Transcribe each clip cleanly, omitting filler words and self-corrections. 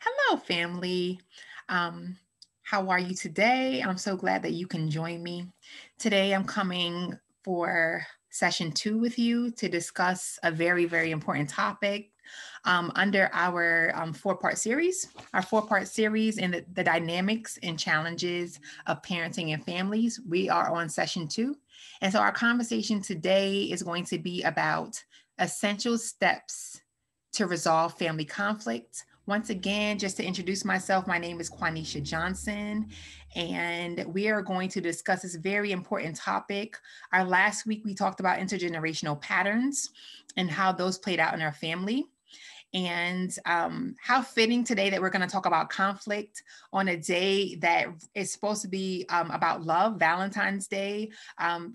Hello, family. Um, how are you today? I'm so glad that you can join me. Today, I'm coming for session 2 with you to discuss a very, very important topic under our 4-part series. Our 4-part series in the dynamics and challenges of parenting and families. We are on session 2. And so, our conversation today is going to be about essential steps to resolve family conflict. Once again, just to introduce myself, my name is Quanisha Johnson, and we are going to discuss this very important topic. Our last week, we talked about intergenerational patterns and how those played out in our family. And how fitting today that we're going to talk about conflict on a day that is supposed to be about love, Valentine's Day.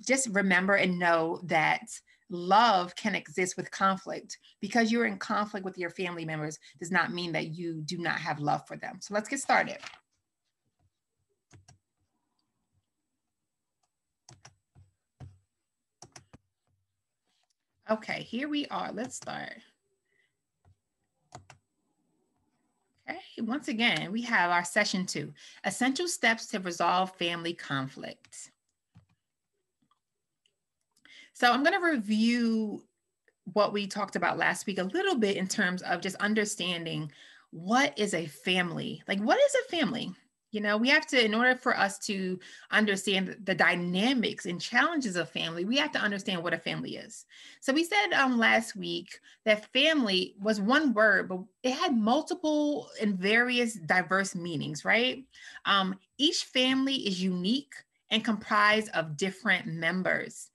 Just remember and know that love can exist with conflict. Because you're in conflict with your family members does not mean that you do not have love for them. So let's get started. Okay, here we are. Let's start. Okay, once again, we have our session 2, essential steps to resolve family conflict. So I'm going to review what we talked about last week a little bit in terms of just understanding what is a family? Like, what is a family? You know, we have to, in order for us to understand the dynamics and challenges of family, we have to understand what a family is. So we said last week that family was one word, but it had multiple and various diverse meanings, right? Each family is unique and comprised of different members.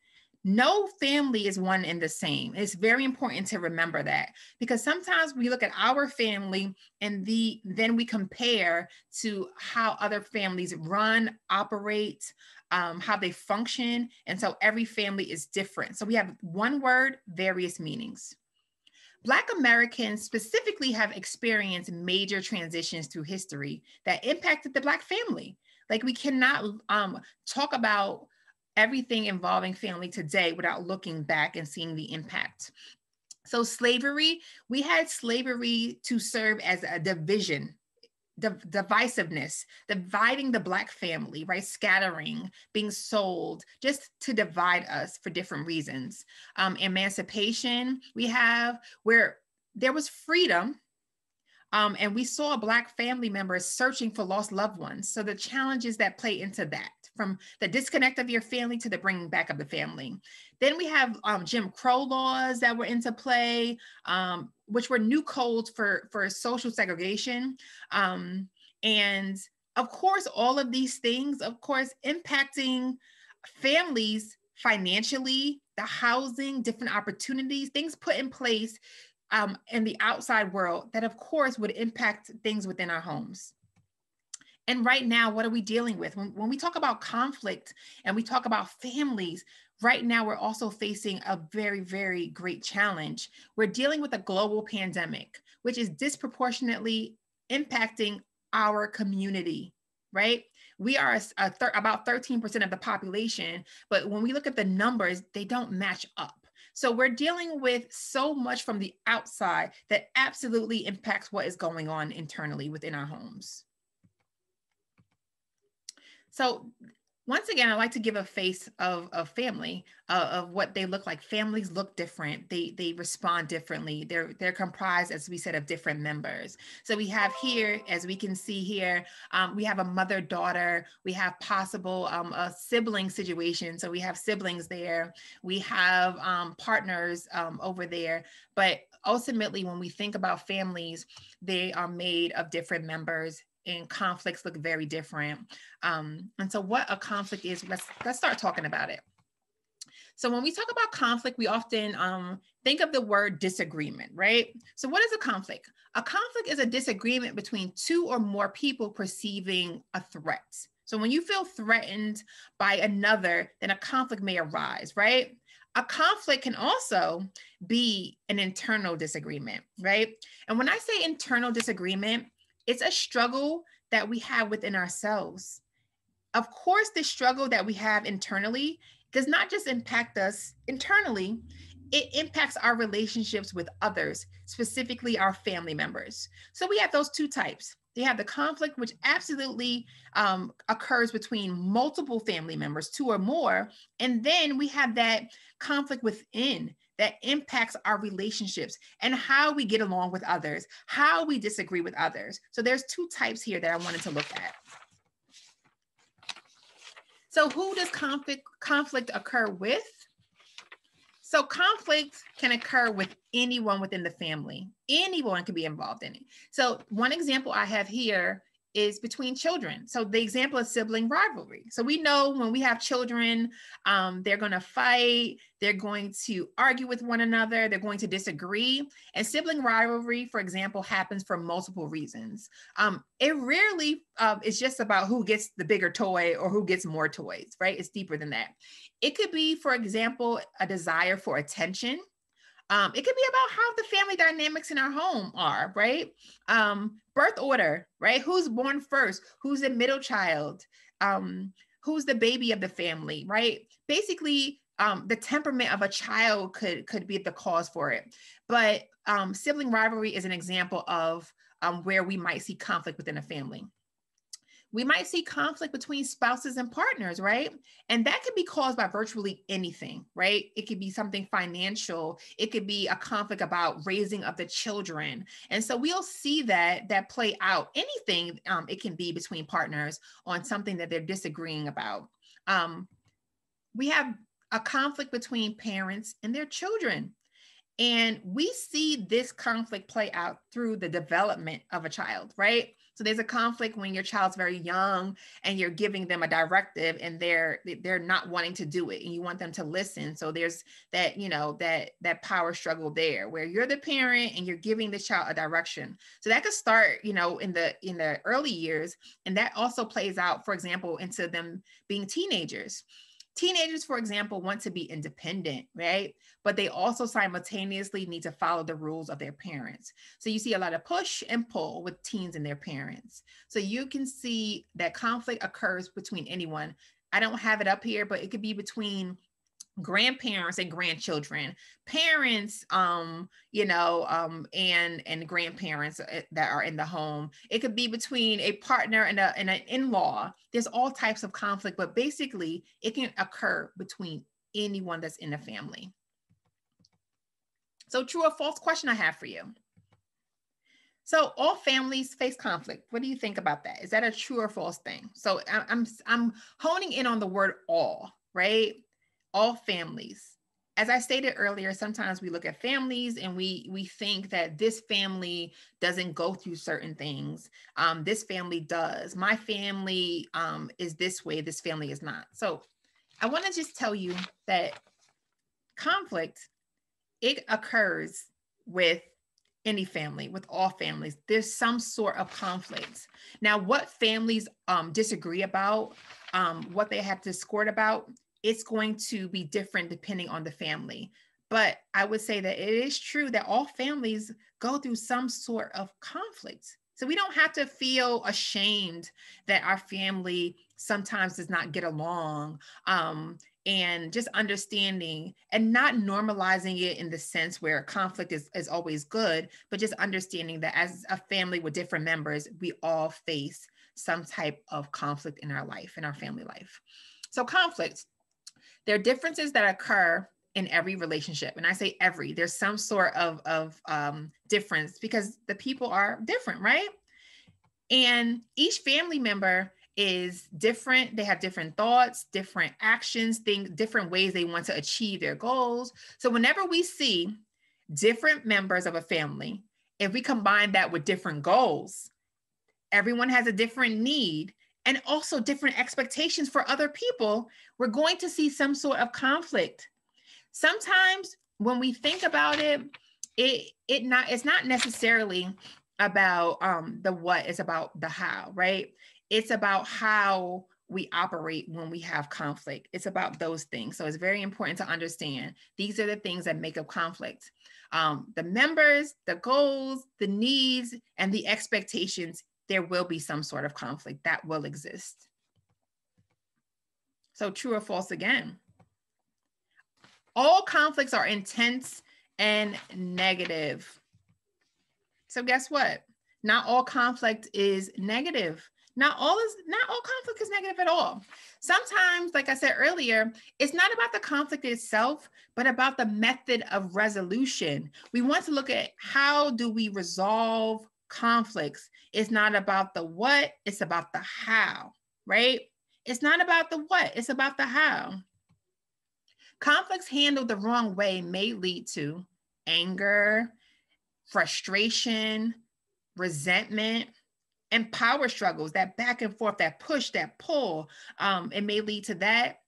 No family is one and the same. It's very important to remember that, because sometimes we look at our family and then we compare to how other families run, operate, how they function. And so every family is different. So we have one word, various meanings. Black Americans specifically have experienced major transitions through history that impacted the Black family. Like, we cannot talk about everything involving family today without looking back and seeing the impact. So slavery, we had slavery to serve as a division, divisiveness, dividing the Black family, right? Scattering, being sold, just to divide us for different reasons. Emancipation, we have where there was freedom, and we saw Black family members searching for lost loved ones. So the challenges that play into that, from the disconnect of your family to the bringing back of the family. Then we have Jim Crow laws that were into play, which were new codes for social segregation. And of course, all of these things, of course, impacting families financially, the housing, different opportunities, things put in place in the outside world that, of course, would impact things within our homes. And right now, what are we dealing with? When we talk about conflict and we talk about families, right now, we're also facing a very, very great challenge. We're dealing with a global pandemic, which is disproportionately impacting our community, right? We are about 13% of the population, but when we look at the numbers, they don't match up. So we're dealing with so much from the outside that absolutely impacts what is going on internally within our homes. So once again, I like to give a face of family, of what they look like. Families look different. They respond differently. They're comprised, as we said, of different members. So we have here, as we can see here, we have a mother-daughter. We have possible a sibling situation. So we have siblings there. We have partners over there. But ultimately, when we think about families, they are made of different members, and conflicts look very different. And so what a conflict is, let's start talking about it. So when we talk about conflict, we often think of the word disagreement, right? So what is a conflict? A conflict is a disagreement between two or more people perceiving a threat. So when you feel threatened by another, then a conflict may arise, right? A conflict can also be an internal disagreement, right? And when I say internal disagreement, it's a struggle that we have within ourselves. Of course, the struggle that we have internally does not just impact us internally, it impacts our relationships with others, specifically our family members. So we have those two types. They have the conflict, which absolutely occurs between multiple family members, two or more. And then we have that conflict within that impacts our relationships and how we get along with others, how we disagree with others. So there's two types here that I wanted to look at. So who does conflict occur with? So conflict can occur with anyone within the family. Anyone can be involved in it. So one example I have here is between children. So the example is sibling rivalry. So we know when we have children, they're going to fight, they're going to argue with one another, they're going to disagree. And sibling rivalry, for example, happens for multiple reasons. It rarely is just about who gets the bigger toy or who gets more toys, right? It's deeper than that. It could be, for example, a desire for attention. It could be about how the family dynamics in our home are, right? Birth order, right? Who's born first? Who's the middle child? Who's the baby of the family, right? Basically, the temperament of a child could be the cause for it. But sibling rivalry is an example of where we might see conflict within a family. We might see conflict between spouses and partners, right? And that could be caused by virtually anything, right? It could be something financial. It could be a conflict about raising of the children. And so we'll see that play out. Anything it can be between partners on something that they're disagreeing about. We have a conflict between parents and their children. And we see this conflict play out through the development of a child, right? So there's a conflict when your child's very young and you're giving them a directive and they're not wanting to do it and you want them to listen. So there's that, that power struggle there where you're the parent and you're giving the child a direction. So that could start, in the early years. And that also plays out, for example, into them being teenagers. Teenagers, for example, want to be independent, right? But they also simultaneously need to follow the rules of their parents. So you see a lot of push and pull with teens and their parents. So you can see that conflict occurs between anyone. I don't have it up here, but it could be between grandparents and grandchildren, parents, and grandparents that are in the home. It could be between a partner and an in-law. There's all types of conflict, but basically it can occur between anyone that's in the family. So true or false question I have for you. So all families face conflict. What do you think about that? Is that a true or false thing? So I'm honing in on the word all, right? All families. As I stated earlier, sometimes we look at families and we think that this family doesn't go through certain things. This family does. My family is this way. This family is not. So I want to just tell you that conflict, it occurs with any family, with all families. There's some sort of conflict. Now, what families disagree about, what they have discord about, it's going to be different depending on the family. But I would say that it is true that all families go through some sort of conflict. So we don't have to feel ashamed that our family sometimes does not get along, and just understanding and not normalizing it in the sense where conflict is always good, but just understanding that as a family with different members, we all face some type of conflict in our life, in our family life. So conflict, there are differences that occur in every relationship. And I say every, there's some sort of difference because the people are different, right? And each family member is different. They have different thoughts, different actions, things, different ways they want to achieve their goals. So whenever we see different members of a family, if we combine that with different goals, everyone has a different need and also different expectations for other people, we're going to see some sort of conflict. Sometimes when we think about it, it's not necessarily about the what, it's about the how, right? It's about how we operate when we have conflict. It's about those things. So it's very important to understand these are the things that make up conflict. The members, the goals, the needs, and the expectations, there will be some sort of conflict that will exist. So true or false again. All conflicts are intense and negative. So guess what? Not all conflict is negative. Not all conflict is negative at all. Sometimes, like I said earlier, it's not about the conflict itself, but about the method of resolution. We want to look at how do we resolve conflicts. It's not about the what, it's about the how, right? It's not about the what, it's about the how. Conflicts handled the wrong way may lead to anger, frustration, resentment, and power struggles, that back and forth, that push, that pull. It may lead to that.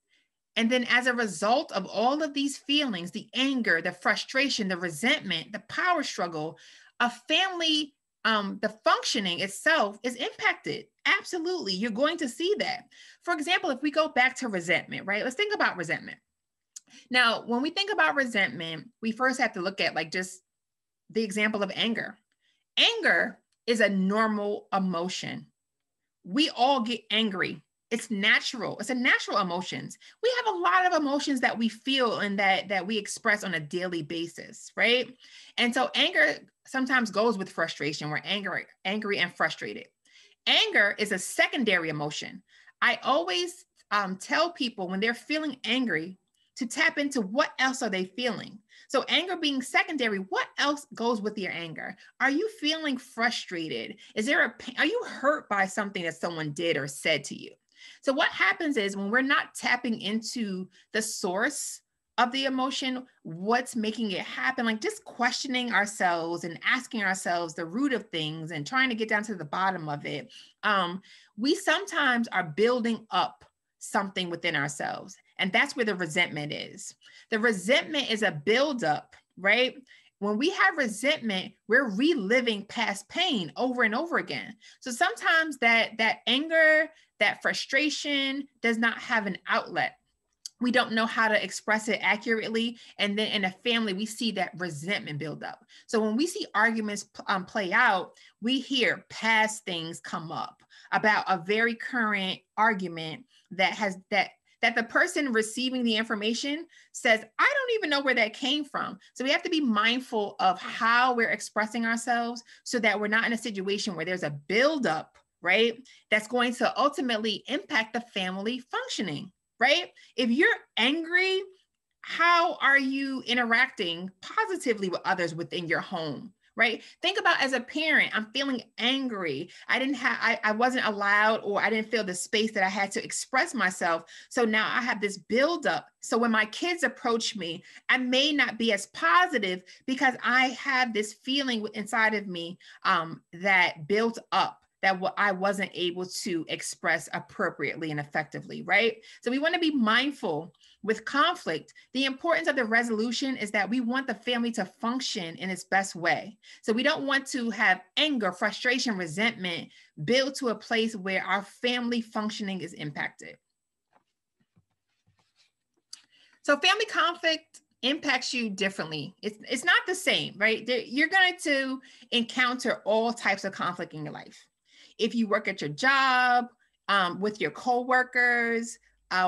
And then as a result of all of these feelings, the anger, the frustration, the resentment, the power struggle, a family, the functioning itself is impacted. Absolutely. You're going to see that. For example, if we go back to resentment, right? Let's think about resentment. Now, when we think about resentment, we first have to look at like just the example of anger. Anger is a normal emotion. We all get angry. It's natural. It's a natural emotions. We have a lot of emotions that we feel and that we express on a daily basis, right? And so anger sometimes goes with frustration. We're angry and frustrated. Anger is a secondary emotion. I always tell people when they're feeling angry to tap into what else are they feeling. So anger being secondary, what else goes with your anger? Are you feeling frustrated? Are you hurt by something that someone did or said to you? So what happens is when we're not tapping into the source of the emotion, what's making it happen, like just questioning ourselves and asking ourselves the root of things and trying to get down to the bottom of it, we sometimes are building up something within ourselves. And that's where the resentment is. The resentment is a buildup, right? When we have resentment, we're reliving past pain over and over again. So sometimes that anger, that frustration does not have an outlet. We don't know how to express it accurately. And then in a family, we see that resentment build up. So when we see arguments play out, we hear past things come up about a very current argument that the person receiving the information says, I don't even know where that came from. So we have to be mindful of how we're expressing ourselves so that we're not in a situation where there's a buildup, right? That's going to ultimately impact the family functioning, right? If you're angry, how are you interacting positively with others within your home? Right? Think about as a parent, I'm feeling angry. I wasn't allowed, or I didn't feel the space that I had to express myself. So now I have this buildup. So when my kids approach me, I may not be as positive because I have this feeling inside of me that built up that I wasn't able to express appropriately and effectively, right? So we want to be mindful with conflict. The importance of the resolution is that we want the family to function in its best way. So we don't want to have anger, frustration, resentment build to a place where our family functioning is impacted. So family conflict impacts you differently. It's not the same, right? You're going to encounter all types of conflict in your life. If you work at your job, with your coworkers,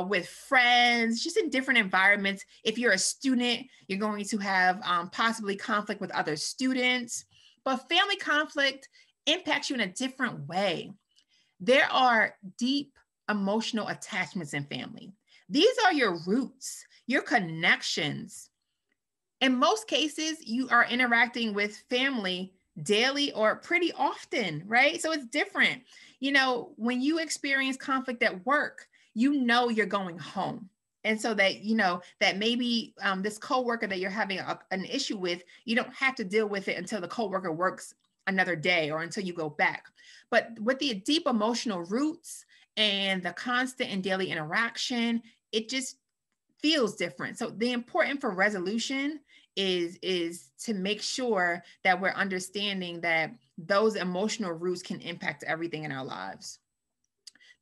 with friends, just in different environments. If you're a student, you're going to have possibly conflict with other students. But family conflict impacts you in a different way. There are deep emotional attachments in family. These are your roots, your connections. In most cases, you are interacting with family daily or pretty often, right? So it's different. You know, when you experience conflict at work, you know you're going home. And so that, you know, that maybe this coworker that you're having an issue with, you don't have to deal with it until the coworker works another day or until you go back. But with the deep emotional roots and the constant and daily interaction, it just feels different. So the important for resolution is to make sure that we're understanding that those emotional roots can impact everything in our lives.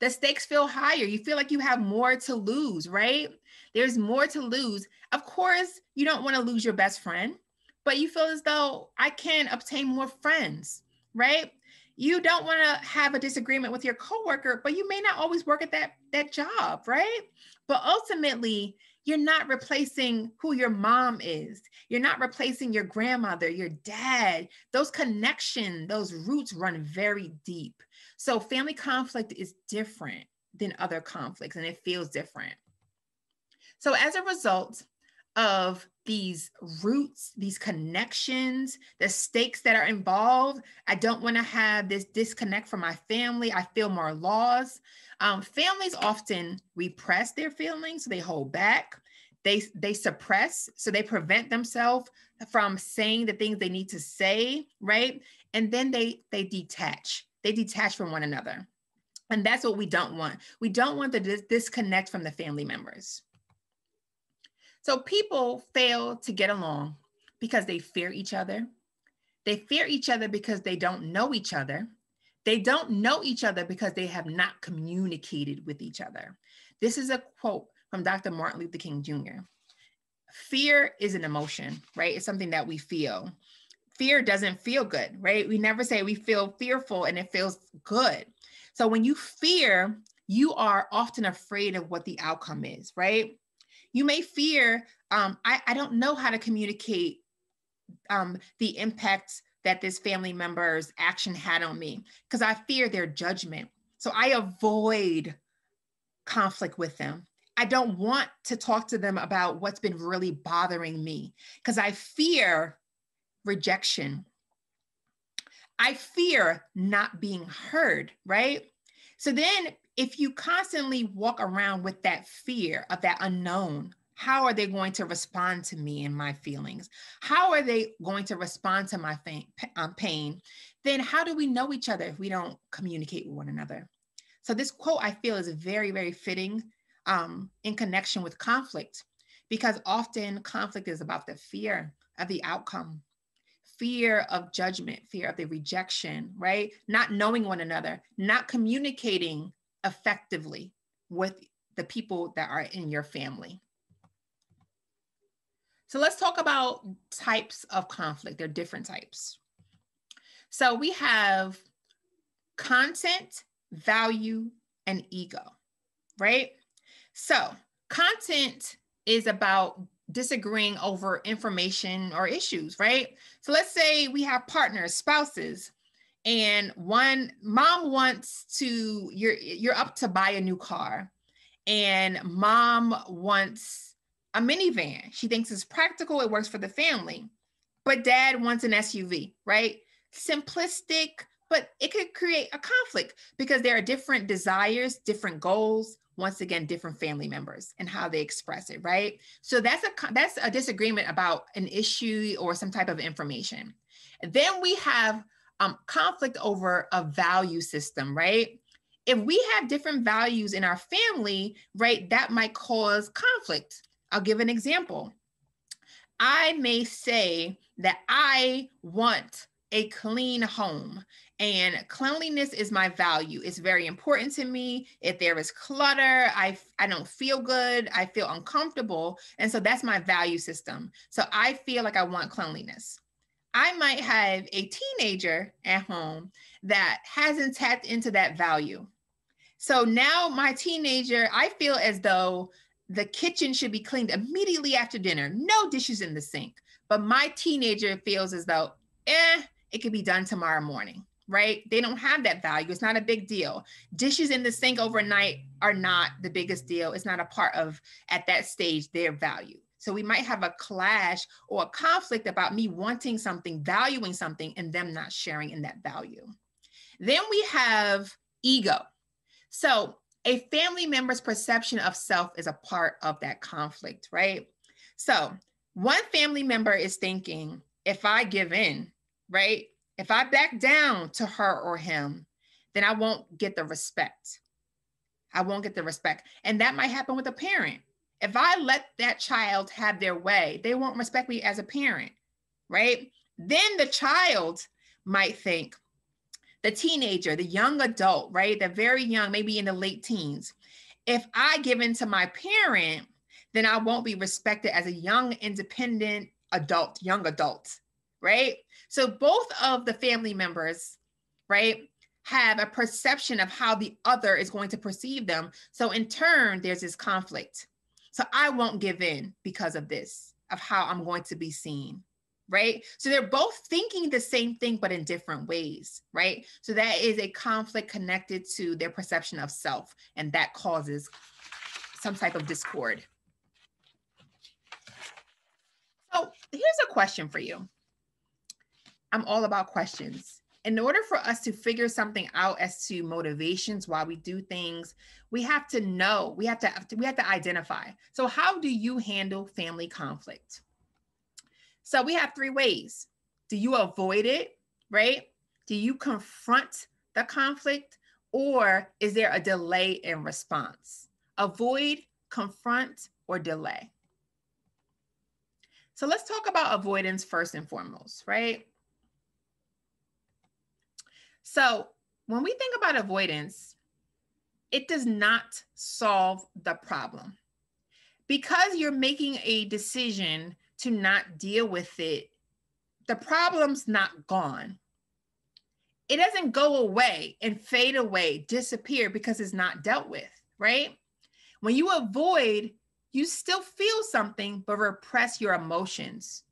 The stakes feel higher. You feel like you have more to lose, right? There's more to lose. Of course, you don't want to lose your best friend, but you feel as though I can obtain more friends, right? You don't want to have a disagreement with your coworker, but you may not always work at that job, right? But ultimately, You're not replacing who your mom is. You're not replacing your grandmother, your dad. Those connections, those roots run very deep. So family conflict is different than other conflicts, and it feels different. So as a result of these roots, these connections, the stakes that are involved, I don't want to have this disconnect from my family. I feel more lost. Families often repress their feelings, so they hold back. They suppress, so they prevent themselves from saying the things they need to say, right? And then they detach. They detach from one another. And that's what we don't want. We don't want the disconnect from the family members. So people fail to get along because they fear each other. They fear each other because they don't know each other. They don't know each other because they have not communicated with each other. This is a quote from Dr. Martin Luther King Jr. Fear is an emotion, right? It's something that we feel. Fear doesn't feel good, right? We never say we feel fearful and it feels good. So when you fear, you are often afraid of what the outcome is, right? You may fear, I don't know how to communicate the impact that this family member's action had on me because I fear their judgment. So I avoid conflict with them. I don't want to talk to them about what's been really bothering me because I fear rejection. I fear not being heard, right? So then if you constantly walk around with that fear of that unknown, how are they going to respond to me and my feelings? How are they going to respond to my pain? Then how do we know each other if we don't communicate with one another? So this quote I feel is very, very fitting in connection with conflict, because often conflict is about the fear of the outcome, fear of judgment, fear of the rejection, right? Not knowing one another, not communicating effectively with the people that are in your family. So let's talk about types of conflict. There are different types. So we have content, value, and ego, right? So content is about disagreeing over information or issues, right? So let's say we have partners, spouses, and one mom wants to, you're up to buy a new car, and mom wants a minivan. She thinks it's practical, it works for the family, but dad wants an SUV, right? Simplistic, but it could create a conflict because there are different desires, different goals, once again, different family members and how they express it, right? So that's a disagreement about an issue or some type of information. And then we have conflict over a value system, right? If we have different values in our family, right, that might cause conflict. I'll give an example. I may say that I want a clean home, and cleanliness is my value. It's very important to me. If there is clutter, I don't feel good. I feel uncomfortable. And so that's my value system. So I feel like I want cleanliness. I might have a teenager at home that hasn't tapped into that value. So now my teenager, I feel as though the kitchen should be cleaned immediately after dinner, no dishes in the sink. But my teenager feels as though, it could be done tomorrow morning, right? They don't have that value. It's not a big deal. Dishes in the sink overnight are not the biggest deal. It's not a part of, at that stage, their value. So we might have a clash or a conflict about me wanting something, valuing something, and them not sharing in that value. Then we have ego. So a family member's perception of self is a part of that conflict, right? So one family member is thinking, if I give in, right? If I back down to her or him, then I won't get the respect. I won't get the respect. And that might happen with a parent. If I let that child have their way, they won't respect me as a parent, right? Then the child might think, the teenager, the young adult, right? They're very young, maybe in the late teens. If I give in to my parent, then I won't be respected as a young, independent adult, young adult, right? So both of the family members, right, have a perception of how the other is going to perceive them. So in turn, there's this conflict. So I won't give in because of this, of how I'm going to be seen, right? So they're both thinking the same thing, but in different ways, right? So that is a conflict connected to their perception of self, and that causes some type of discord. So here's a question for you. I'm all about questions. In order for us to figure something out as to motivations why we do things, we have to know, we have to identify. So how do you handle family conflict? So we have three ways. Do you avoid it, right? Do you confront the conflict, or is there a delay in response? Avoid, confront, or delay. So let's talk about avoidance first and foremost, right? So when we think about avoidance, it does not solve the problem. Because you're making a decision to not deal with it, the problem's not gone. It doesn't go away and fade away, disappear because it's not dealt with, right? When you avoid, you still feel something, but repress your emotions.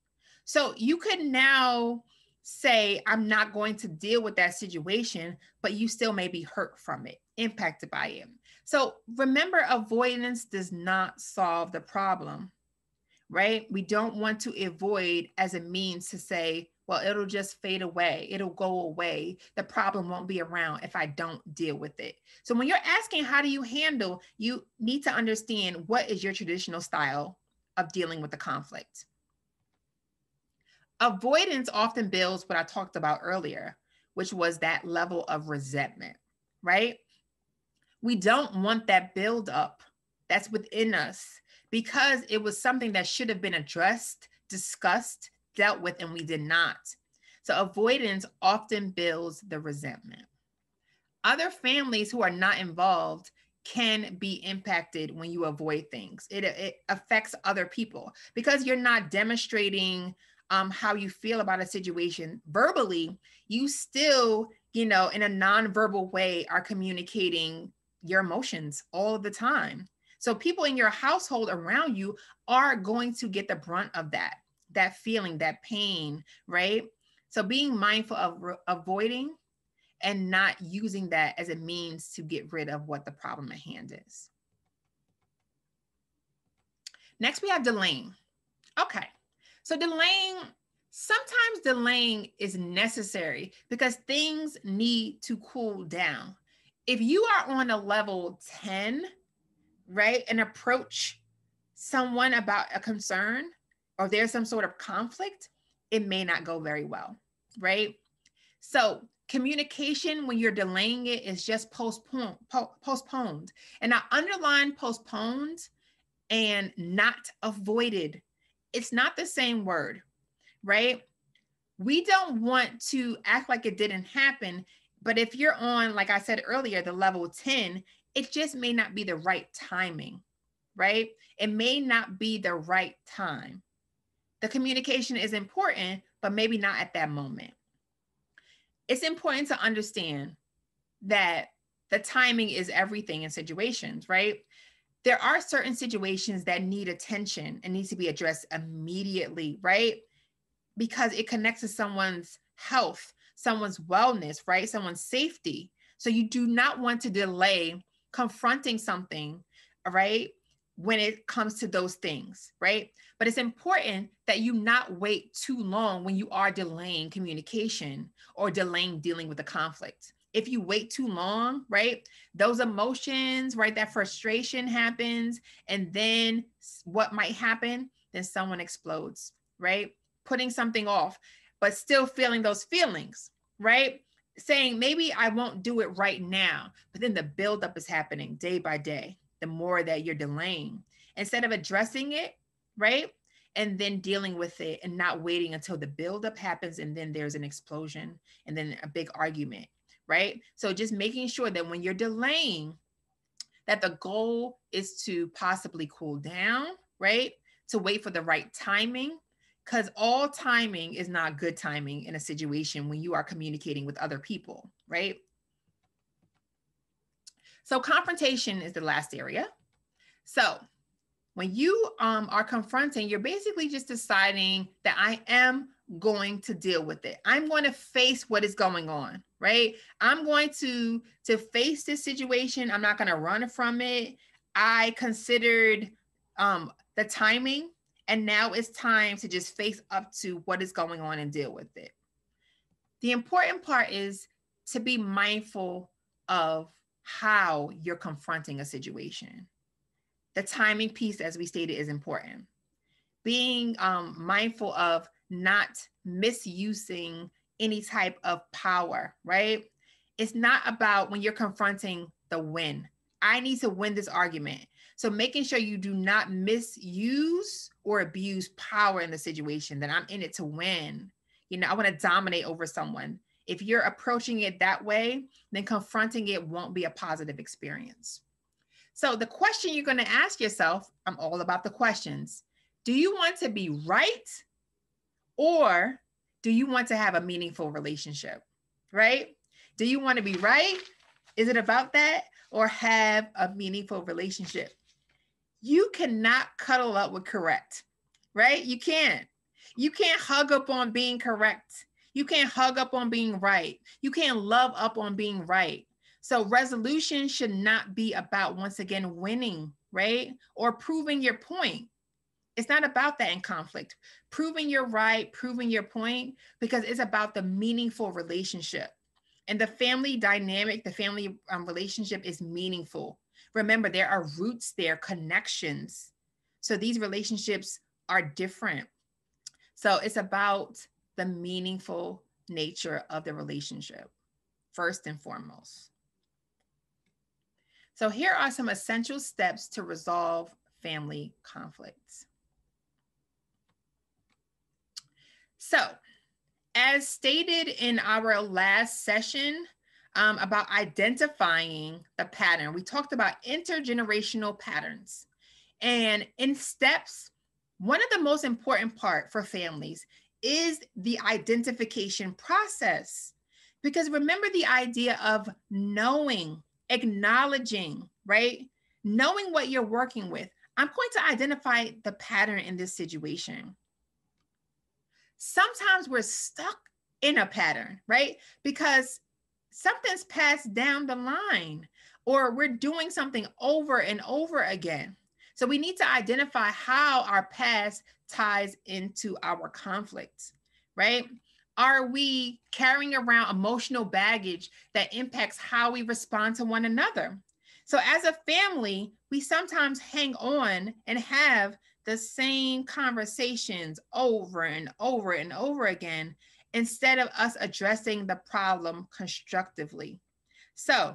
So you could now say, I'm not going to deal with that situation, but you still may be hurt from it, impacted by it. So remember, avoidance does not solve the problem, right? We don't want to avoid as a means to say, well, it'll just fade away. It'll go away. The problem won't be around if I don't deal with it. So when you're asking, how do you handle, you need to understand what is your traditional style of dealing with the conflict. Avoidance often builds what I talked about earlier, which was that level of resentment, right? We don't want that buildup that's within us because it was something that should have been addressed, discussed, dealt with, and we did not. So avoidance often builds the resentment. Other families who are not involved can be impacted when you avoid things. It affects other people because you're not demonstrating how you feel about a situation verbally. You still, in a nonverbal way are communicating your emotions all the time. So people in your household around you are going to get the brunt of that feeling, that pain, right? So being mindful of avoiding and not using that as a means to get rid of what the problem at hand is. Next, we have delaying. Okay, so sometimes delaying is necessary because things need to cool down. If you are on a level 10, right, and approach someone about a concern or there's some sort of conflict, it may not go very well, right? So communication, when you're delaying it, is just postponed. And I underline postponed and not avoided. It's not the same word, right? We don't want to act like it didn't happen. But if you're on, like I said earlier, the level 10, it just may not be the right timing, right? It may not be the right time. The communication is important, but maybe not at that moment. It's important to understand that the timing is everything in situations, right? There are certain situations that need attention and needs to be addressed immediately, right? Because it connects to someone's health, someone's wellness, right? Someone's safety. So you do not want to delay confronting something, right? When it comes to those things, right? But it's important that you not wait too long when you are delaying communication or delaying dealing with the conflict. If you wait too long, right, those emotions, right, that frustration happens. And then what might happen? Then someone explodes, right? Putting something off, but still feeling those feelings, right? Saying maybe I won't do it right now, but then the buildup is happening day by day. The more that you're delaying, instead of addressing it, right? And then dealing with it and not waiting until the buildup happens and then there's an explosion and then a big argument, right? So just making sure that when you're delaying, that the goal is to possibly cool down, right? To wait for the right timing, because all timing is not good timing in a situation when you are communicating with other people, right? So confrontation is the last area. So When you are confronting, you're basically just deciding that I am going to deal with it. I'm going to face what is going on, right? I'm going to face this situation. I'm not going to run from it. I considered the timing, and now it's time to just face up to what is going on and deal with it. The important part is to be mindful of how you're confronting a situation. The timing piece, as we stated, is important. Being mindful of not misusing any type of power, right? It's not about when you're confronting the win. I need to win this argument. So making sure you do not misuse or abuse power in the situation, that I'm in it to win. You know, I want to dominate over someone. If you're approaching it that way, then confronting it won't be a positive experience. So the question you're going to ask yourself, I'm all about the questions. Do you want to be right, or do you want to have a meaningful relationship, right? Do you want to be right? Is it about that, or have a meaningful relationship? You cannot cuddle up with correct, right? You can't. You can't hug up on being correct. You can't hug up on being right. You can't love up on being right. So resolution should not be about, once again, winning, right? Or proving your point. It's not about that in conflict. Proving you're right, proving your point, because it's about the meaningful relationship. And the family dynamic, the family relationship is meaningful. Remember, there are roots there, connections. So these relationships are different. So it's about the meaningful nature of the relationship, first and foremost. So here are some essential steps to resolve family conflicts. So, as stated in our last session about identifying the pattern, we talked about intergenerational patterns. And in steps, one of the most important part for families is the identification process. Because remember the idea of knowing, acknowledging, right? Knowing what you're working with. I'm going to identify the pattern in this situation. Sometimes we're stuck in a pattern, right? Because something's passed down the line, or we're doing something over and over again. So we need to identify how our past ties into our conflicts, right? Are we carrying around emotional baggage that impacts how we respond to one another? So as a family, we sometimes hang on and have the same conversations over and over and over again, instead of us addressing the problem constructively. So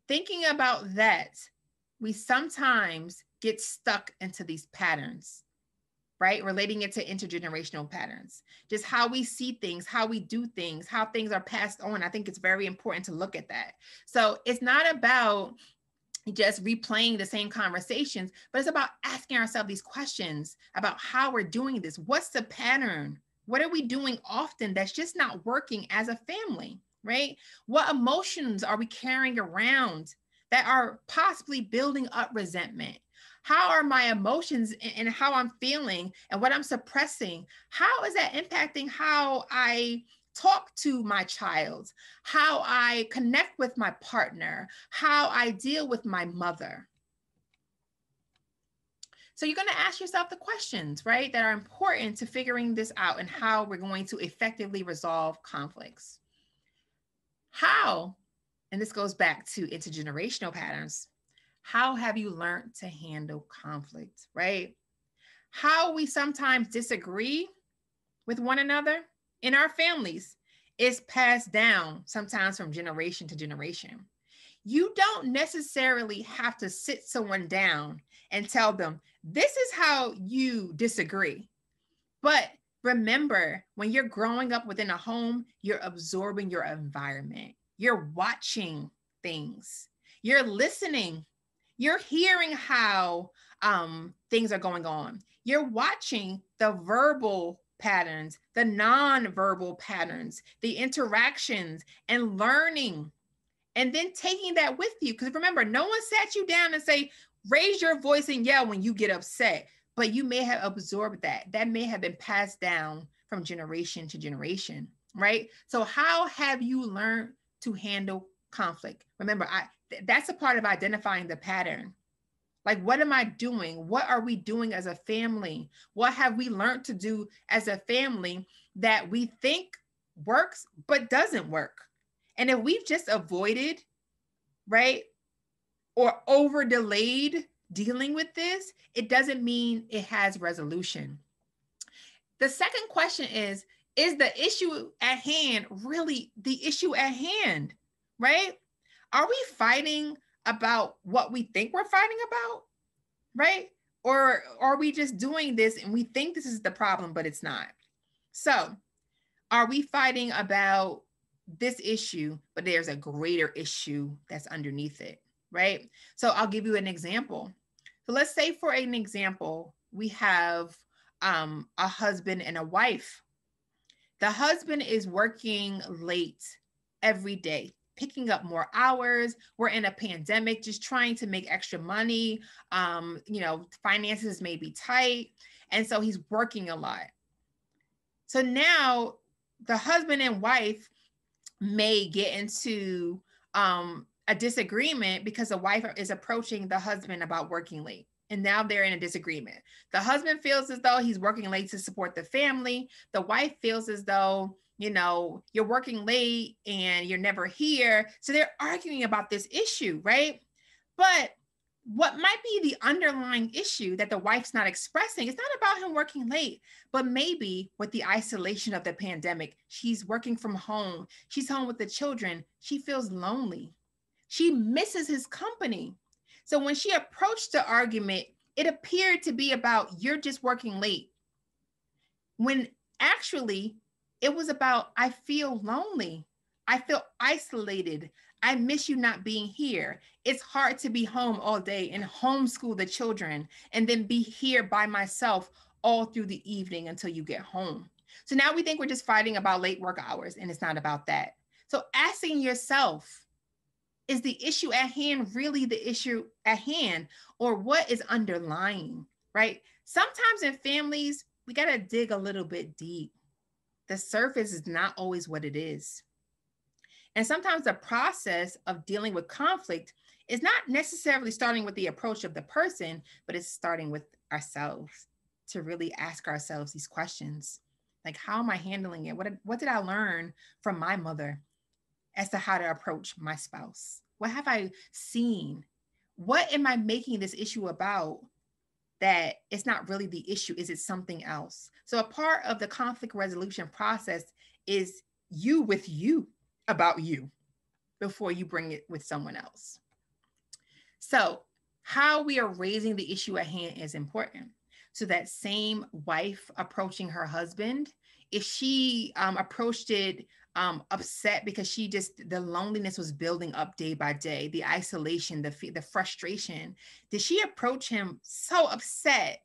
thinking about that, we sometimes get stuck into these patterns, right? Relating it to intergenerational patterns, just how we see things, how we do things, how things are passed on. I think it's very important to look at that. So it's not about just replaying the same conversations, but it's about asking ourselves these questions about how we're doing this. What's the pattern? What are we doing often that's just not working as a family, right? What emotions are we carrying around that are possibly building up resentment? How are my emotions and how I'm feeling and what I'm suppressing? How is that impacting how I talk to my child, how I connect with my partner, how I deal with my mother? So you're going to ask yourself the questions, right, that are important to figuring this out and how we're going to effectively resolve conflicts. How, and this goes back to intergenerational patterns, how have you learned to handle conflict, right? How we sometimes disagree with one another in our families is passed down sometimes from generation to generation. You don't necessarily have to sit someone down and tell them, this is how you disagree. But remember, when you're growing up within a home, you're absorbing your environment. You're watching things. You're listening. You're hearing how things are going on. You're watching the verbal patterns, the non-verbal patterns, the interactions, and learning. And then taking that with you. Because remember, no one sat you down and say, Raise your voice and yell when you get upset, but you may have absorbed that. That may have been passed down from generation to generation, right? So how have you learned to handle conflict? Remember, that's a part of identifying the pattern. Like, what am I doing? What are we doing as a family? What have we learned to do as a family that we think works but doesn't work? And if we've just avoided, right, or over delayed dealing with this, it doesn't mean it has resolution. The second question is the issue at hand really the issue at hand, right? Are we fighting about what we think we're fighting about, right? Or are we just doing this and we think this is the problem, but it's not? So, are we fighting about this issue, but there's a greater issue that's underneath it, right? So, I'll give you an example. So, let's say, for an example, we have a husband and a wife. The husband is working late every day, picking up more hours. We're in a pandemic, just trying to make extra money. Finances may be tight. And so he's working a lot. So now the husband and wife may get into a disagreement because the wife is approaching the husband about working late. And now they're in a disagreement. The husband feels as though he's working late to support the family. The wife feels as though, you're working late and you're never here. So they're arguing about this issue, right? But what might be the underlying issue that the wife's not expressing, it's not about him working late, but maybe with the isolation of the pandemic, she's working from home. She's home with the children. She feels lonely. She misses his company. So when she approached the argument, it appeared to be about you're just working late. When actually it was about I feel lonely. I feel isolated. I miss you not being here. It's hard to be home all day and homeschool the children and then be here by myself all through the evening until you get home. So now we think we're just fighting about late work hours, and it's not about that. So asking yourself, is the issue at hand really the issue at hand, or what is underlying, right? Sometimes in families, we got to dig a little bit deep. The surface is not always what it is. And sometimes the process of dealing with conflict is not necessarily starting with the approach of the person, but it's starting with ourselves, to really ask ourselves these questions. Like, how am I handling it? What did I learn from my mother as to how to approach my spouse? What have I seen? What am I making this issue about that it's not really the issue? Is it something else? So a part of the conflict resolution process is you with you about you before you bring it with someone else. So how we are raising the issue at hand is important. So that same wife approaching her husband, if she approached it upset because the loneliness was building up day by day, the isolation, the frustration, did she approach him so upset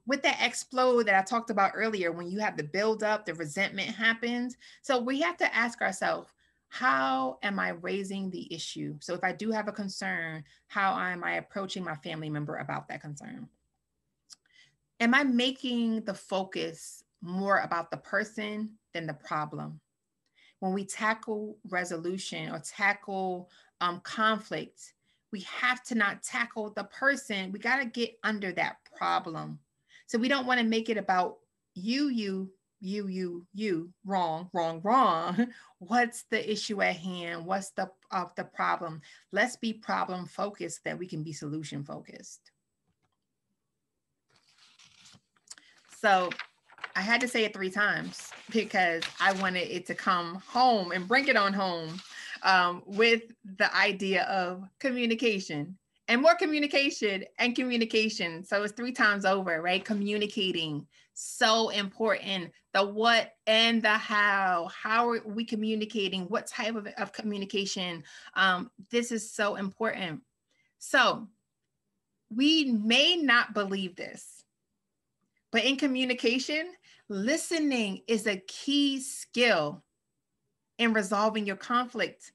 with that explode that I talked about earlier? When you have the build up, the resentment happens. So we have to ask ourselves, how am I raising the issue? So if I do have a concern, how am I approaching my family member about that concern? Am I making the focus more about the person than the problem? When we tackle resolution or tackle conflict, we have to not tackle the person. We got to get under that problem. So we don't want to make it about you, wrong. What's the issue at hand? What's the problem? Let's be problem focused that we can be solution focused. So I had to say it 3 times because I wanted it to come home and bring it on home with the idea of communication and more communication and communication. So it's 3 times over, right? Communicating, so important. The what and the how. How are we communicating? What type of communication? This is so important. So we may not believe this, but in communication, listening is a key skill in resolving your conflict.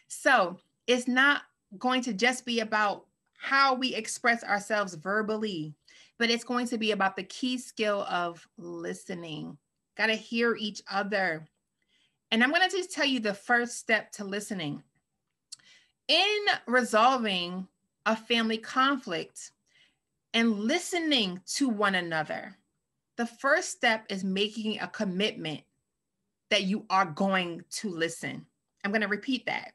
So it's not going to just be about how we express ourselves verbally, but it's going to be about the key skill of listening. Got to hear each other. And I'm going to just tell you the first step to listening. In resolving a family conflict and listening to one another, the first step is making a commitment that you are going to listen. I'm going to repeat that.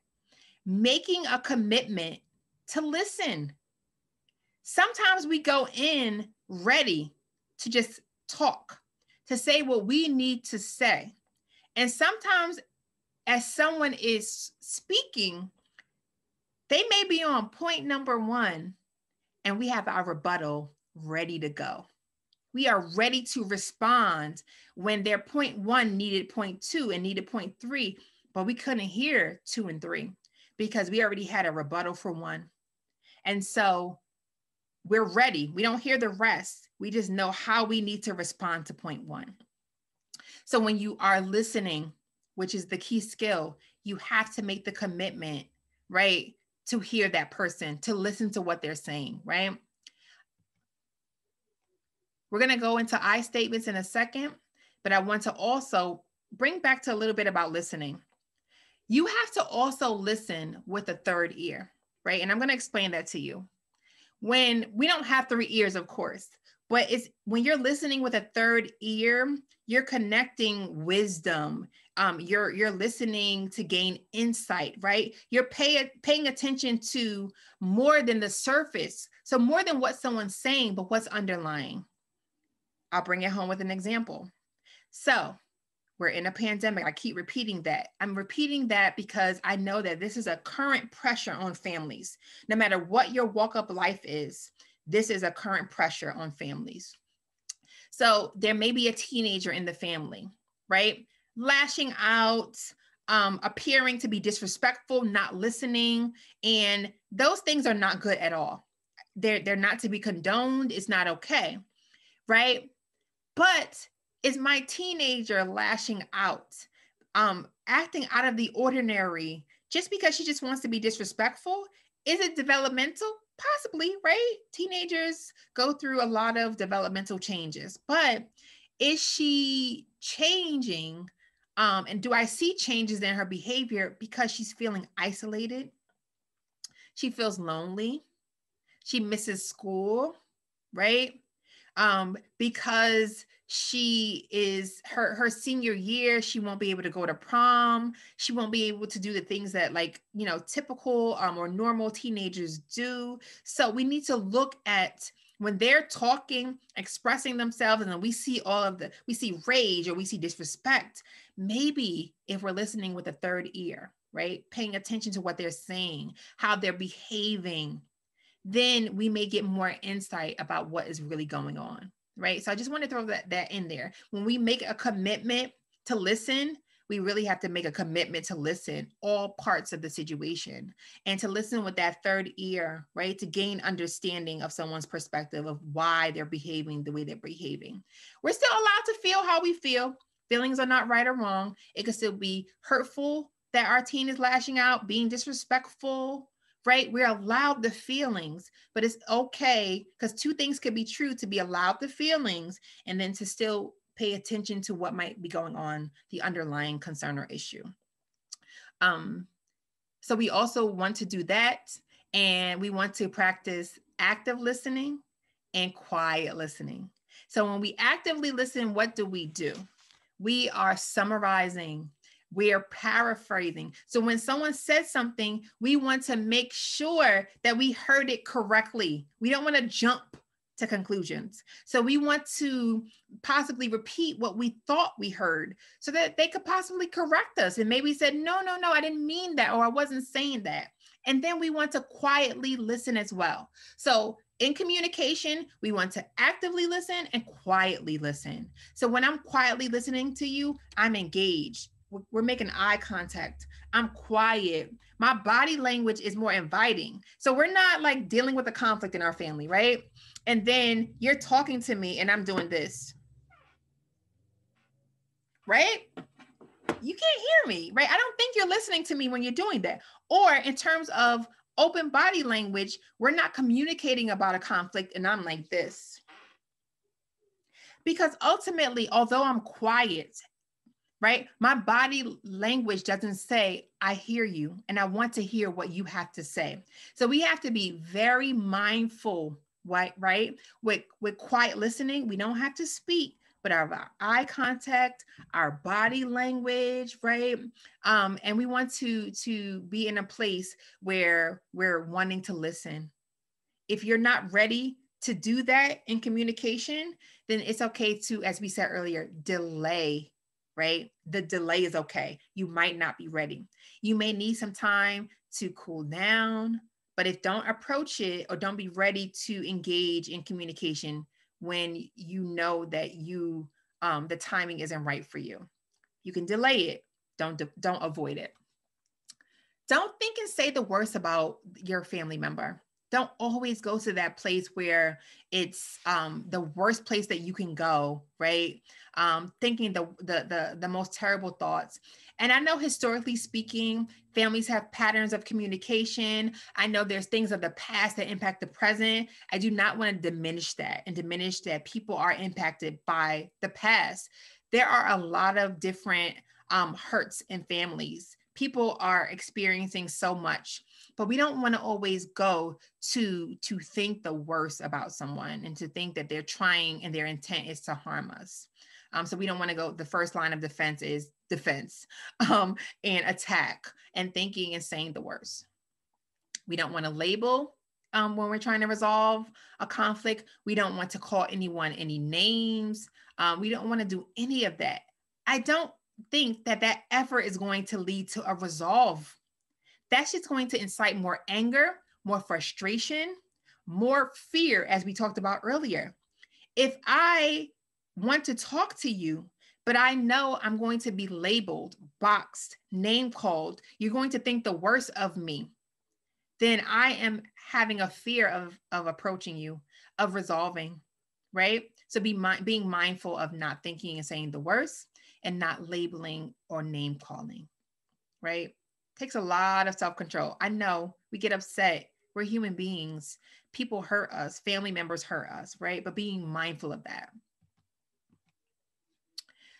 Making a commitment to listen. Sometimes we go in ready to just talk, to say what we need to say. And sometimes, as someone is speaking, they may be on point number one, and we have our rebuttal ready to go. We are ready to respond when their point one needed point two and needed point three, but we couldn't hear two and three because we already had a rebuttal for one. And so we're ready. We don't hear the rest. We just know how we need to respond to point one. So when you are listening, which is the key skill, you have to make the commitment, right, to hear that person, to listen to what they're saying, right? We're going to go into I statements in a second, but I want to also bring back to a little bit about listening. You have to also listen with a third ear, right? And I'm going to explain that to you. When we don't have three ears, of course, but it's when you're listening with a third ear, you're connecting wisdom. You're listening to gain insight, right? You're paying attention to more than the surface. So more than what someone's saying, but what's underlying. I'll bring it home with an example. So we're in a pandemic. I keep repeating that. I'm repeating that because I know that this is a current pressure on families. No matter what your walk up life is, this is a current pressure on families. So there may be a teenager in the family, right? Lashing out, appearing to be disrespectful, not listening. And those things are not good at all. They're not to be condoned. It's not okay, right? But is my teenager lashing out, acting out of the ordinary just because she just wants to be disrespectful? Is it developmental? Possibly, right? Teenagers go through a lot of developmental changes, but is she changing? And do I see changes in her behavior because she's feeling isolated? She feels lonely. She misses school, right? Because she is her senior year, she won't be able to go to prom. She won't be able to do the things that, like, typical or normal teenagers do. So we need to look at when they're talking, expressing themselves, and then we see we see rage or we see disrespect. Maybe if we're listening with a third ear, right? Paying attention to what they're saying, how they're behaving, then we may get more insight about what is really going on, right? So I just want to throw that in there. When we make a commitment to listen, we really have to make a commitment to listen all parts of the situation and to listen with that third ear, right? To gain understanding of someone's perspective of why they're behaving the way they're behaving. We're still allowed to feel how we feel. Feelings are not right or wrong. It could still be hurtful that our teen is lashing out, being disrespectful, right? We're allowed the feelings, but it's okay because two things could be true: to be allowed the feelings and then to still pay attention to what might be going on, the underlying concern or issue. So we also want to do that, and we want to practice active listening and quiet listening. So when we actively listen, what do? We are summarizing. We are paraphrasing. So when someone says something, we want to make sure that we heard it correctly. We don't want to jump to conclusions. So we want to possibly repeat what we thought we heard so that they could possibly correct us. And maybe said, no, I didn't mean that, or I wasn't saying that. And then we want to quietly listen as well. So in communication, we want to actively listen and quietly listen. So when I'm quietly listening to you, I'm engaged. We're making eye contact. I'm quiet. My body language is more inviting. So we're not like dealing with a conflict in our family, right? And then you're talking to me and I'm doing this, right? You can't hear me, right? I don't think you're listening to me when you're doing that. Or in terms of Open body language, we're not communicating about a conflict and I'm like this. Because ultimately, although I'm quiet, right, my body language doesn't say, I hear you and I want to hear what you have to say. So we have to be very mindful, right? With quiet listening, we don't have to speak, but our eye contact, our body language, right? And we want to be in a place where we're wanting to listen. If you're not ready to do that in communication, then it's okay to, as we said earlier, delay, right? The delay is okay. You might not be ready. You may need some time to cool down, but if don't approach it or don't be ready to engage in communication when you know that the timing isn't right for you. You can delay it. Don't avoid it. Don't think and say the worst about your family member. Don't always go to that place where it's the worst place that you can go, right? Thinking the most terrible thoughts. And I know historically speaking, families have patterns of communication. I know there's things of the past that impact the present. I do not want to diminish that and diminish that people are impacted by the past. There are a lot of different hurts in families. People are experiencing so much, but we don't want to always go to think the worst about someone and to think that they're trying and their intent is to harm us. So we don't want to go. The first line of defense is defense and attack and thinking and saying the worst. We don't want to label when we're trying to resolve a conflict. We don't want to call anyone any names. We don't want to do any of that. I don't think that effort is going to lead to a resolve. That's just going to incite more anger, more frustration, more fear, as we talked about earlier. If I want to talk to you, but I know I'm going to be labeled, boxed, name called, you're going to think the worst of me, then I am having a fear of approaching you, of resolving, right? So being mindful of not thinking and saying the worst and not labeling or name calling, right? Takes a lot of self-control. I know we get upset. We're human beings. People hurt us. Family members hurt us, right? But being mindful of that.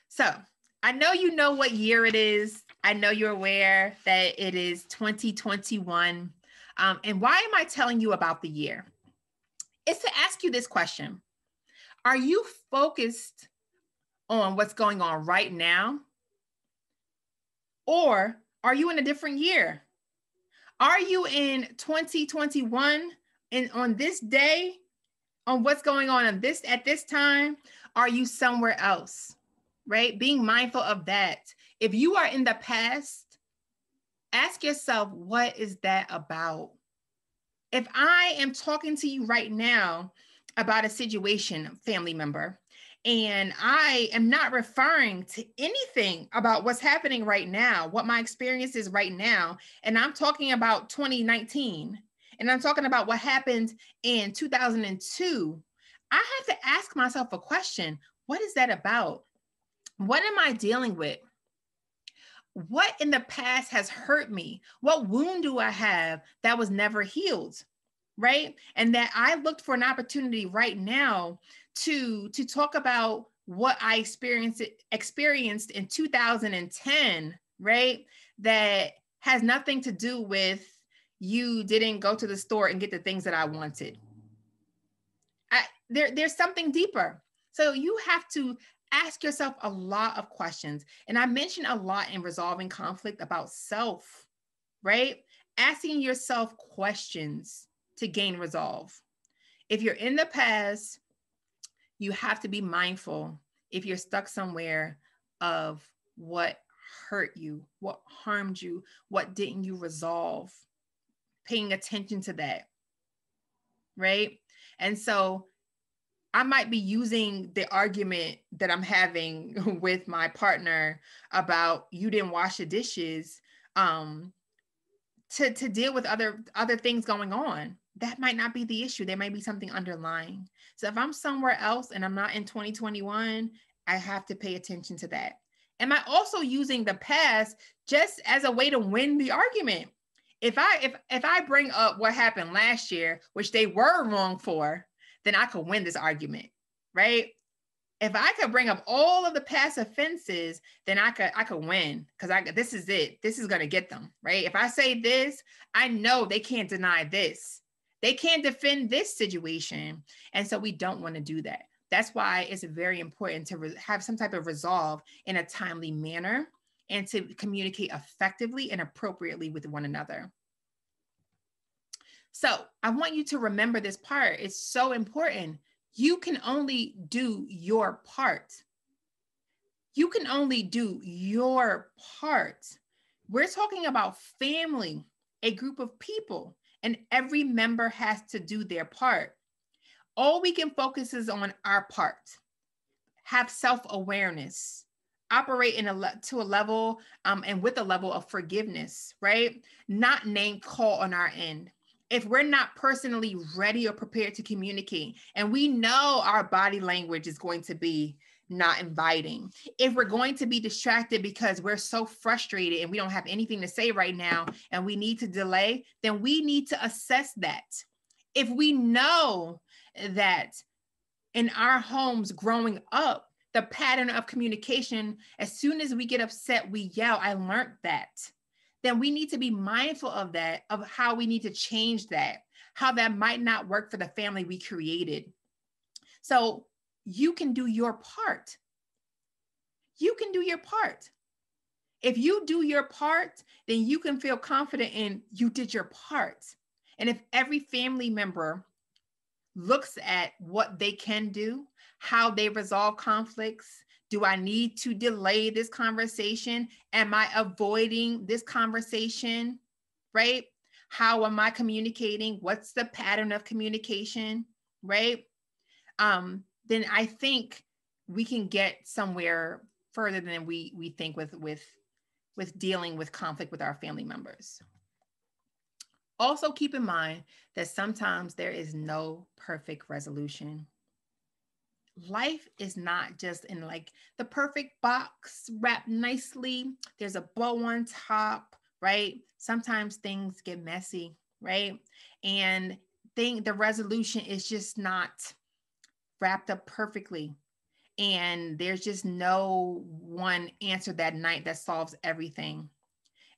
So I know you know what year it is. I know you're aware that it is 2021. And why am I telling you about the year? It's to ask you this question. Are you focused on what's going on right now? Or are you in a different year? Are you in 2021 and on this day, on what's going on at this time? Are you somewhere else? Right? Being mindful of that. If you are in the past, ask yourself, what is that about? If I am talking to you right now about a situation, family member, and I am not referring to anything about what's happening right now, what my experience is right now, and I'm talking about 2019, and I'm talking about what happened in 2002, I have to ask myself a question. What is that about? What am I dealing with? What in the past has hurt me? What wound do I have that was never healed? Right? And that I looked for an opportunity right now to talk about what I experienced in 2010, right? That has nothing to do with you didn't go to the store and get the things that I wanted. There's something deeper. So you have to ask yourself a lot of questions. And I mentioned a lot in resolving conflict about self, right? Asking yourself questions to gain resolve. If you're in the past, you have to be mindful if you're stuck somewhere of what hurt you, what harmed you, what didn't you resolve, paying attention to that, right? And so I might be using the argument that I'm having with my partner about you didn't wash the dishes to deal with other things going on. That might not be the issue. There might be something underlying. So if I'm somewhere else and I'm not in 2021, I have to pay attention to that. Am I also using the past just as a way to win the argument? If I bring up what happened last year, which they were wrong for, then I could win this argument, right? If I could bring up all of the past offenses, then I could win, because this is it. This is gonna get them, right? If I say this, I know they can't deny this. They can't defend this situation, and so we don't want to do that. That's why it's very important to have some type of resolve in a timely manner and to communicate effectively and appropriately with one another. So I want you to remember this part. It's so important. You can only do your part. You can only do your part. We're talking about family, a group of people, and every member has to do their part. All we can focus is on our part. Have self-awareness, operate to a level and with a level of forgiveness, right? Not name call on our end. If we're not personally ready or prepared to communicate, and we know our body language is going to be not inviting, if we're going to be distracted because we're so frustrated and we don't have anything to say right now and we need to delay, then we need to assess that. If we know that in our homes growing up, the pattern of communication, as soon as we get upset, we yell, I learned that. Then we need to be mindful of that, of how we need to change that, how that might not work for the family we created. So you can do your part. You can do your part. If you do your part, then you can feel confident in you did your part. And if every family member looks at what they can do, how they resolve conflicts. Do I need to delay this conversation? Am I avoiding this conversation? Right? How am I communicating? What's the pattern of communication? Right? Then I think we can get somewhere further than we think with dealing with conflict with our family members. Also keep in mind that sometimes there is no perfect resolution. Life is not just in like the perfect box wrapped nicely. There's a bow on top, right? Sometimes things get messy, right? And the resolution is just not wrapped up perfectly. And there's just no one answer that night that solves everything.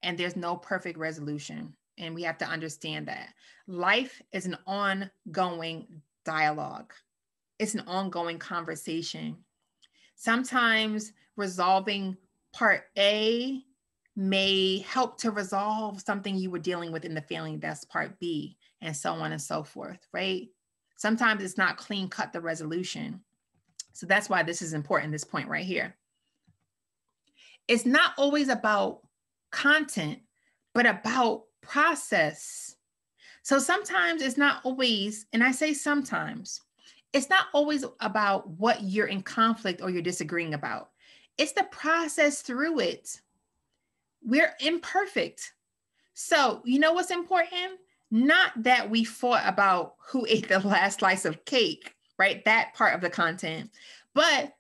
And there's no perfect resolution. And we have to understand that life is an ongoing dialogue. It's an ongoing conversation. Sometimes resolving part A may help to resolve something you were dealing with in the family, that's part B, and so on and so forth, right? Sometimes it's not clean cut the resolution. So that's why this is important, this point right here. It's not always about content, but about process. So sometimes it's not always, and I say sometimes, it's not always about what you're in conflict or you're disagreeing about. It's the process through it. We're imperfect. So you know what's important? Not that we fought about who ate the last slice of cake, right? That part of the content, but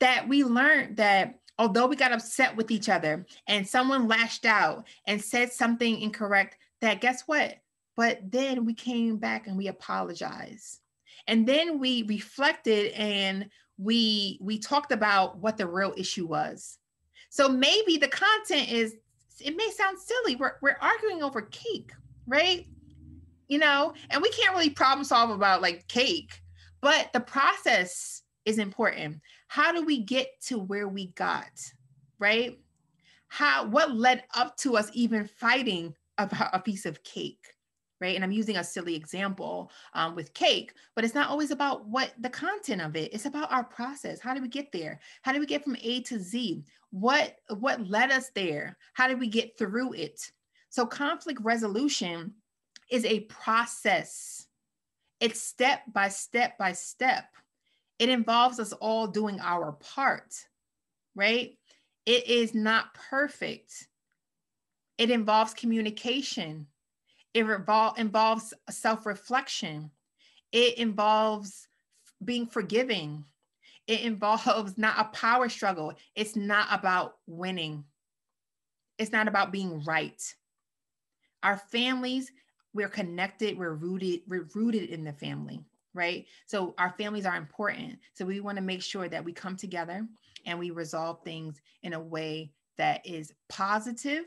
that we learned that although we got upset with each other and someone lashed out and said something incorrect, that guess what? But then we came back and we apologized. And then we reflected and we talked about what the real issue was. So maybe the content is, it may sound silly. We're arguing over cake, right? You know, and we can't really problem solve about like cake, but the process is important. How do we get to where we got, right? What led up to us even fighting about a piece of cake, right? And I'm using a silly example with cake, but it's not always about what the content of it. It's about our process. How did we get there? How did we get from A to Z? What led us there? How did we get through it? So conflict resolution is a process. It's step by step by step. It involves us all doing our part, right? It is not perfect. It involves communication. It involves self-reflection. It involves being forgiving. It involves not a power struggle. It's not about winning. It's not about being right. Our families, we're connected, we're rooted in the family, right? So our families are important. So we want to make sure that we come together and we resolve things in a way that is positive,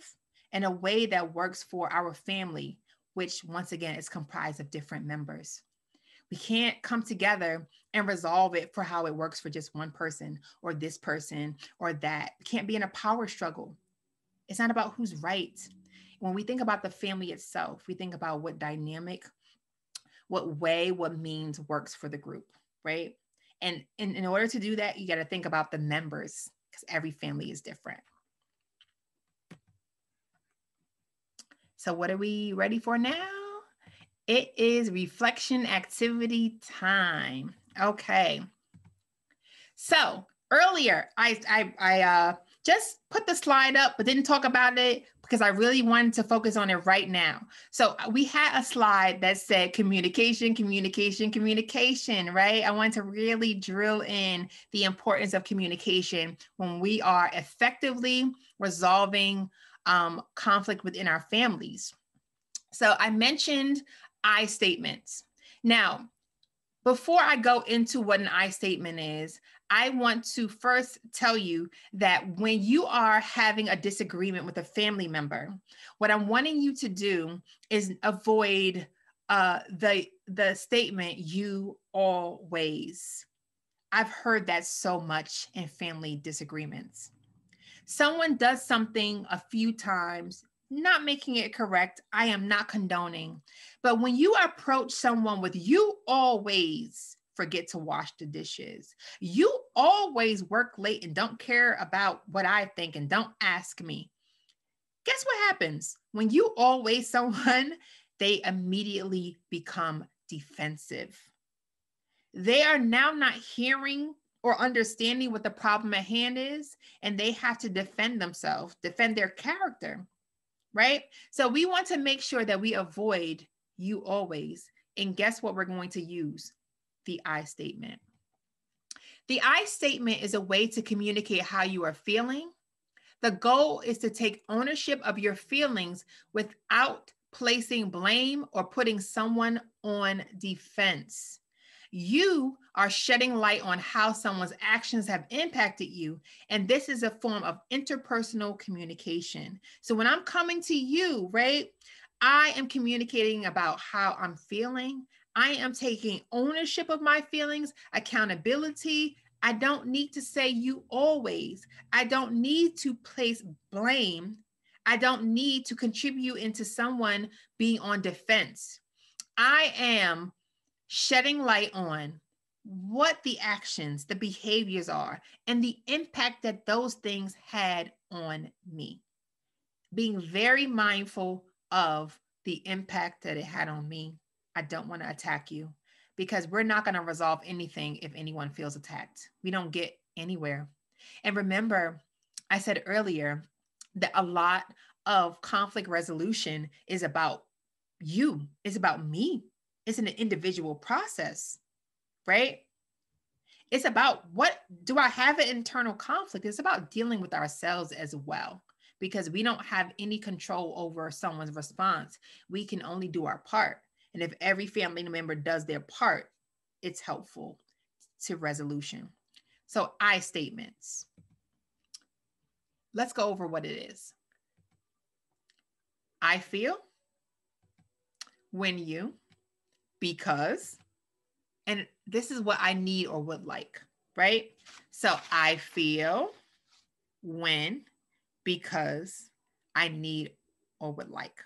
in a way that works for our family, which once again is comprised of different members. We can't come together and resolve it for how it works for just one person or this person or that. We can't be in a power struggle. It's not about who's right. When we think about the family itself, we think about what dynamic, what way, what means works for the group, right? And in order to do that, you got to think about the members because every family is different. So, what are we ready for now? It is reflection activity time. Okay. So earlier, I just put the slide up, but didn't talk about it because I really wanted to focus on it right now. So we had a slide that said communication, communication, communication, right? I wanted to really drill in the importance of communication when we are effectively resolving conflict within our families. So I mentioned I statements. Now, before I go into what an I statement is, I want to first tell you that when you are having a disagreement with a family member, what I'm wanting you to do is avoid the statement, you always. I've heard that so much in family disagreements. Someone does something a few times, not making it correct. I am not condoning. But when you approach someone with, you always forget to wash the dishes, you always work late and don't care about what I think and don't ask me. Guess what happens? When you always someone, they immediately become defensive. They are now not hearing or understanding what the problem at hand is, and they have to defend themselves, defend their character, right? So we want to make sure that we avoid you always. And guess what we're going to use? The I statement. The I statement is a way to communicate how you are feeling. The goal is to take ownership of your feelings without placing blame or putting someone on defense. You are shedding light on how someone's actions have impacted you. And this is a form of interpersonal communication. So when I'm coming to you, right, I am communicating about how I'm feeling. I am taking ownership of my feelings, accountability. I don't need to say you always. I don't need to place blame. I don't need to contribute into someone being on defense. I am shedding light on what the actions, the behaviors are, and the impact that those things had on me. Being very mindful of the impact that it had on me. I don't want to attack you because we're not going to resolve anything if anyone feels attacked. We don't get anywhere. And remember, I said earlier that a lot of conflict resolution is about you, it's about me. It's an individual process, right? It's about what do I have an internal conflict? It's about dealing with ourselves as well, because we don't have any control over someone's response. We can only do our part. And if every family member does their part, it's helpful to resolution. So I statements. Let's go over what it is. I feel, when you, because, and this is what I need or would like, right? So I feel, when, because, I need or would like.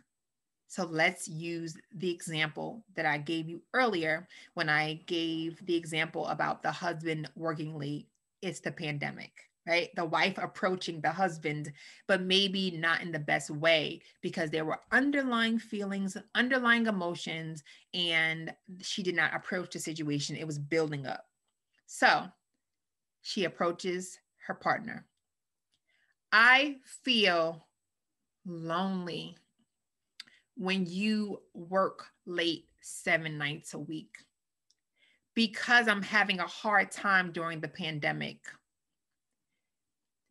So let's use the example that I gave you earlier when I gave the example about the husband working late. It's the pandemic, right? The wife approaching the husband, but maybe not in the best way because there were underlying feelings, underlying emotions, and she did not approach the situation. It was building up. So she approaches her partner. I feel lonely when you work late 7 nights a week because I'm having a hard time during the pandemic,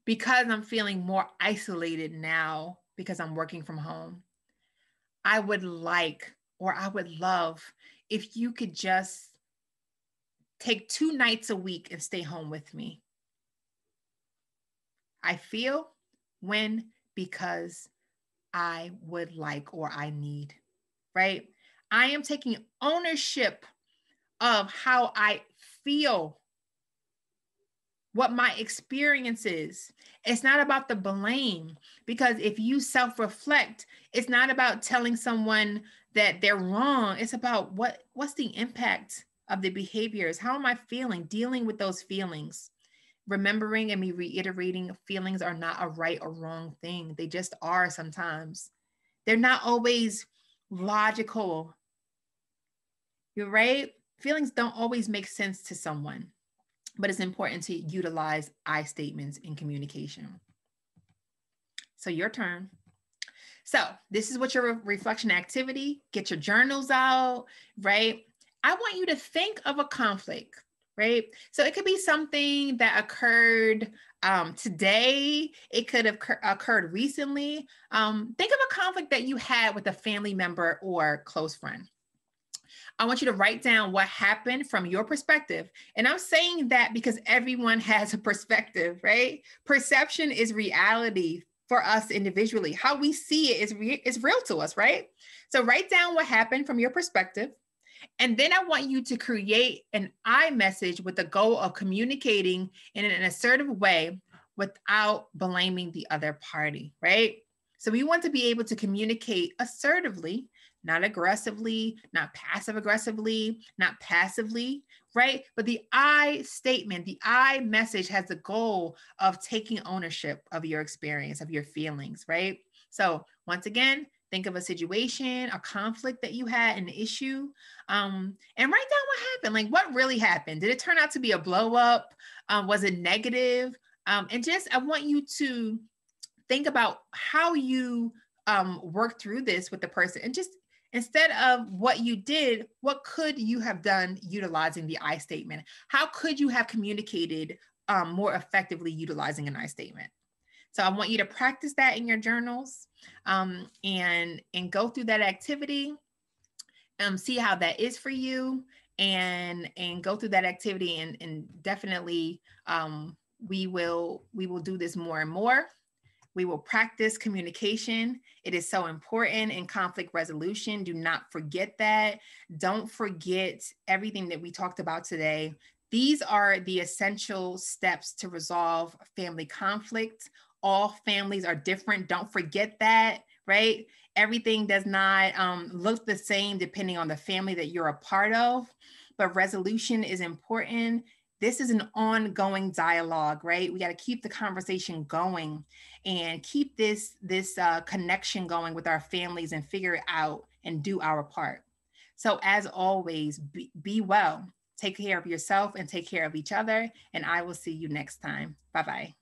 because I'm feeling more isolated now because I'm working from home. I would like, or I would love if you could just take 2 nights a week and stay home with me. I feel, when, because I would like, or I need, right? I am taking ownership of how I feel, what my experience is. It's not about the blame, because if you self reflect, it's not about telling someone that they're wrong. It's about what's the impact of the behaviors? How am I feeling? Dealing with those feelings. Remembering and me reiterating, feelings are not a right or wrong thing. They just are sometimes. They're not always logical. You're right. Feelings don't always make sense to someone, but it's important to utilize I statements in communication. So your turn. So this is what your reflection activity. Get your journals out, right? I want you to think of a conflict, right? So it could be something that occurred today. It could have occurred recently. Think of a conflict that you had with a family member or close friend. I want you to write down what happened from your perspective. And I'm saying that because everyone has a perspective, right? Perception is reality for us individually. How we see it is real to us, right? So write down what happened from your perspective. And then I want you to create an I message with the goal of communicating in an assertive way without blaming the other party, right? So we want to be able to communicate assertively, not aggressively, not passive aggressively, not passively, right? But the I statement, the I message has the goal of taking ownership of your experience, of your feelings, right? So once again, think of a situation, a conflict that you had, an issue, and write down what happened. Like, what really happened? Did it turn out to be a blow up? Was it negative? And just, I want you to think about how you work through this with the person, and just instead of what you did, what could you have done utilizing the I statement? How could you have communicated more effectively utilizing an I statement? So I want you to practice that in your journals, and go through that activity, see how that is for you, and go through that activity, and definitely we will do this more and more. We will practice communication. It is so important in conflict resolution. Do not forget that. Don't forget everything that we talked about today. These are the essential steps to resolve family conflict. All families are different. Don't forget that, right? Everything does not look the same depending on the family that you're a part of, but resolution is important. This is an ongoing dialogue, right? We got to keep the conversation going and keep this connection going with our families, and figure it out and do our part. So as always, be well, take care of yourself and take care of each other. And I will see you next time. Bye-bye.